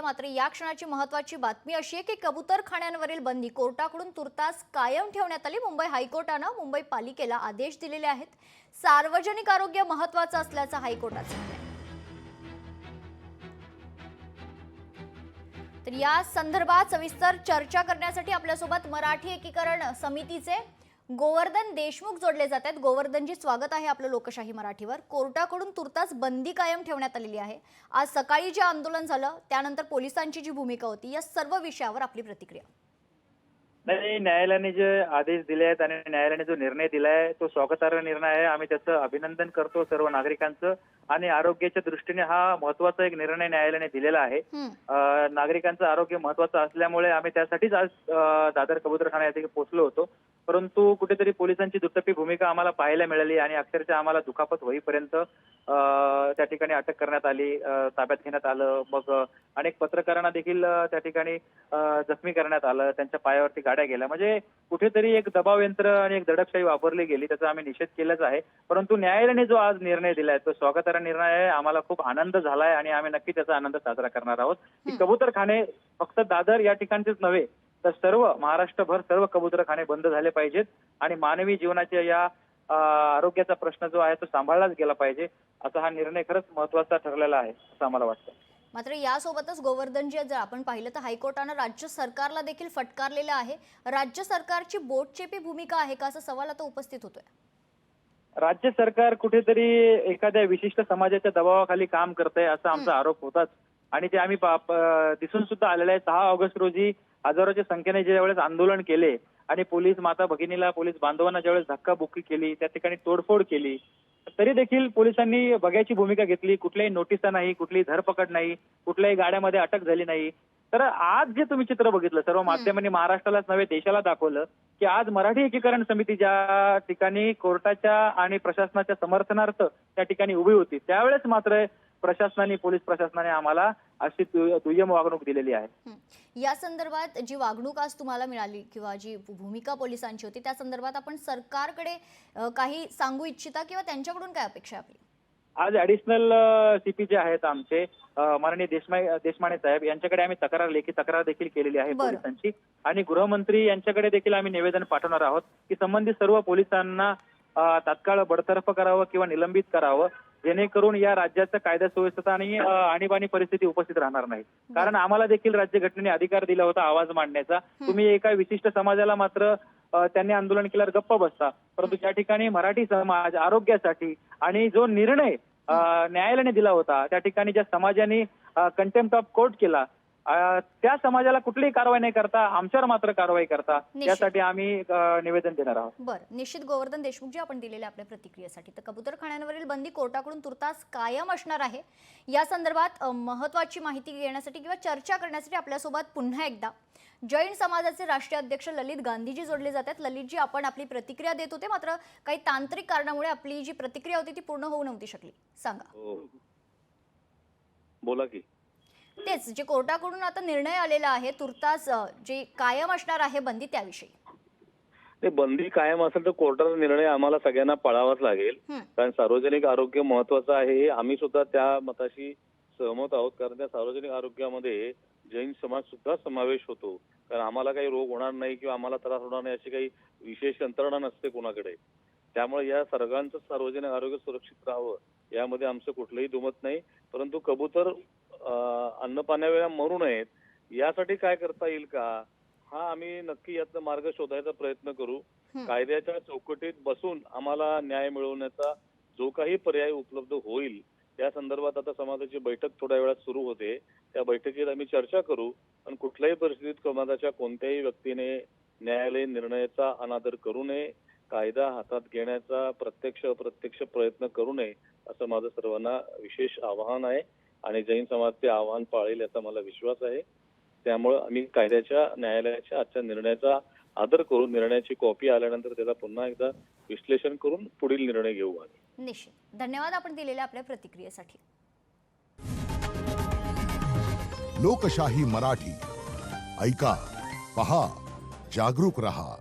मात्र या क्षणाची महत्त्वाची बातमी अशी आहे की कबूतरखान्यांवरील बंदी कोर्टाकडून तुर्तास कायम ठेवण्यात आली। मुंबई हायकोर्टाने मुंबई पालिकेला आदेश दिलेले आहेत। सार्वजनिक आरोग्य महत्त्वाचं असल्याचं हायकोर्टाचं म्हणणं आहे। तर या संदर्भात सविस्तर चर्चा करण्यासाठी आपल्यासोबत मराठी एकीकरण समितीचे गोवर्धन देशमुख जोडले जात आहेत। गोवर्धनजी, स्वागत आहे आपलं लोकशाही मराठीवर। कोर्टाकडून तुर्तास बंदी कायम ठेवण्यात आलेली आहे। आज सकाळी जे आंदोलन झालं त्यानंतर पोलिसांची जी भूमिका होती या सर्व विषयावर आपली प्रतिक्रिया। नाही, न्यायालयाने जे आदेश दिले आहेत आणि न्यायालयाने जो निर्णय दिलाय तो स्वागतार्ह निर्णय आहे। आम्ही त्याचं अभिनंदन करतो सर्व नागरिकांचं। आणि आरोग्याच्या दृष्टीने हा महत्त्वाचा एक निर्णय न्यायालयाने दिलेला आहे। नागरिकांचं आरोग्य महत्त्वाचं असल्यामुळे आम्ही त्यासाठीच आज दादर कबूतरखाना येथे पोहोचलो होतो। परंतु कुठेतरी पोलिसांची दुटप्पी भूमिका आम्हाला पाहायला मिळाली आणि अक्षरशः आम्हाला दुखापत होईपर्यंत त्या ठिकाणी अटक करण्यात आली, ताब्यात घेण्यात आलं। मग अनेक पत्रकारांना देखील त्या ठिकाणी जखमी करण्यात आलं, त्यांच्या पायावरती गाड्या गेल्या। म्हणजे कुठेतरी एक दबाव यंत्र आणि एक दडपशाही वापरली गेली, त्याचा आम्ही निषेध केलाच आहे। परंतु न्यायालयाने जो आज निर्णय दिलाय तो स्वागतार्ह निर्णय आहे। आम्हाला खूप आनंद झालाय आणि आम्ही नक्की त्याचा आनंद साजरा करणार आहोत की कबूतरखाने फक्त दादर या ठिकाणचेच नव्हे तर सर्व महाराष्ट्रभर सर्व कबूतरखाने बंद झाले पाहिजेत आणि मानवी जीवनाच्या या आरोग्याचा प्रश्न जो आहे तो सांभाळलाच गेला पाहिजे। असा हा निर्णय खरंच महत्त्वाचा ठरलेला आहे असं आम्हाला वाटतं। मात्र यासोबतच गोवर्धनजी, जर आपण पाहिलं तर हायकोर्टाने राज्य सरकारला देखील फटकारलेलं आहे। राज्य सरकारची बोटचेपी भूमिका आहे का, असा सवाल आता उपस्थित होतोय। राज्य सरकार कुठेतरी एखाद्या विशिष्ट समाजाच्या दबावाखाली काम करतंय असा आमचा आरोप होताच आणि ते आम्ही दिसून सुद्धा आलेलं आहे। 6 ऑगस्ट रोजी हजारोच्या संख्येने ज्यावेळेस आंदोलन केले आणि पोलीस माता भगिनीला, पोलीस बांधवांना ज्यावेळेस धक्काबुक्की केली, त्या ठिकाणी तोडफोड केली, तरी देखील पोलिसांनी बघ्याची भूमिका घेतली। कुठल्याही नोटिसा नाही, कुठलीही धरपकड नाही, कुठल्याही गाड्यामध्ये अटक झाली नाही। तर आज जे तुम्ही चित्र बघितलं, सर्व माध्यमांनी महाराष्ट्रालाच नव्हे देशाला दाखवलं की आज मराठी एकीकरण समिती ज्या ठिकाणी कोर्टाच्या आणि प्रशासनाच्या समर्थनार्थ त्या ठिकाणी उभी होती, त्यावेळेस मात्र प्रशासनाने, पोलीस प्रशासनाने आम्हाला अशी दुय्यम वागणूक दिलेली आहे। या संदर्भात जी वागणूक आज तुम्हाला मिळाली किंवा जी भूमिका पोलिसांची होती त्या संदर्भात आपण सरकारकडे काही सांगू इच्छिता किंवा त्यांच्याकडून काय अपेक्षा आपली? आज ऍडिशनल सीपी जे आहेत आमचे माननीय देशमाने साहेब यांच्याकडे आम्ही लेखी तक्रार देखील केलेली आहे पोलिसांची आणि गृहमंत्री यांच्याकडे देखील आम्ही निवेदन पाठवणार आहोत की संबंधित सर्व पोलिसांना तात्काळ बडतर्फ करावं किंवा निलंबित करावं, जेणेकरून या राज्याचं कायदा सुव्यवस्था आणि आणीबाणी परिस्थिती उपस्थित राहणार नाही। कारण आम्हाला देखील राज्यघटनेने अधिकार दिला होता आवाज मांडण्याचा। तुम्ही एका विशिष्ट समाजाला मात्र त्यांनी आंदोलन केल्यावर गप्प बसता, परंतु त्या ठिकाणी मराठी समाज आरोग्यासाठी आणि जो निर्णय न्यायालयाने दिला होता त्या ठिकाणी ज्या समाजाने कंटेम्प्ट ऑफ कोर्ट केला त्या समाजाला कुठलीही कारवाई नाही करता आमच्यावर मात्र कारवाई करता, यासाठी आम्ही निवेदन देणार आहोत। बरं, निश्चित गोवर्धन देशमुख जी आपण दिलेल्या आपल्या प्रतिक्रियेसाठी। तर कबूतरखान्यांवरील बंदी कोर्टाकडून तुर्तास कायम असणार आहे। या संदर्भात महत्त्वाची माहिती घेण्यासाठी किंवा चर्चा करण्यासाठी आपल्यासोबत पुन्हा एकदा जैन समाजाचे राष्ट्रीय अध्यक्ष ललित गांधीजी जोडले जातात। ललितजी, आपण आपली प्रतिक्रिया देत होते, मात्र काही तांत्रिक कारणामुळे आपली जी प्रतिक्रिया होती ती पूर्ण होऊ नव्हती शकली। सांगा। बोला की। तेच जे कोर्टाकडून आता निर्णय आलेला आहे तुर्तास जे कायम असणार आहे बंदी त्याविषयी। ते बंदी कायम असेल तर कोर्टाचा निर्णय आम्हाला सगळ्यांना पाळावाच लागेल, कारण सार्वजनिक आरोग्य महत्वाचं आहे। आम्ही सुद्धा त्या मताशी सहमत आहोत, कारण त्या सार्वजनिक आरोग्यामध्ये जैन समाज सुद्धा समावेश होतो। कारण आम्हाला काही रोग होणार नाही किंवा आम्हाला त्रास होणार नाही अशी काही विशेष यंत्रणा नसते कोणाकडे। त्यामुळे या सर्वांचं सार्वजनिक आरोग्य सुरक्षित राहावं यामध्ये आमचं कुठलंही दुमत नाही। परंतु कबूतर अन्न पाण्यावेळा मरू नयेत यासाठी काय करता येईल का, हा आम्ही नक्की यातला मार्ग शोधायचा प्रयत्न करू। कायद्याच्या चौकटीत बसून आम्हाला न्याय मिळवण्याचा जो काही पर्याय उपलब्ध होईल त्या संदर्भात आता समाजाची बैठक थोड्या वेळात सुरू होते, त्या बैठकीत आम्ही चर्चा करू। पण कुठल्याही परिस्थितीत समाजाच्या कोणत्याही व्यक्तीने न्यायालयीन निर्णयाचा अनादर करू नये, कायदा हातात घेण्याचा प्रत्यक्ष अप्रत्यक्ष प्रयत्न करू नये असं माझं सर्वांना विशेष आवाहन आहे आणि जैन समाज ते आवाहन पाळेल याचा मला विश्वास आहे। त्यामुळे आम्ही कायद्याच्या, न्यायालयाच्या आजच्या निर्णयाचा आदर करून निर्णयाची कॉपी आल्यानंतर त्याला पुन्हा एकदा विश्लेषण करून पुढील निर्णय घेऊ आम्ही। निश्चित, धन्यवाद आपण दिलेल्या आपल्या प्रतिक्रियेसाठी। लोकशाही मराठी ऐका, पहा, जागरूक रहा।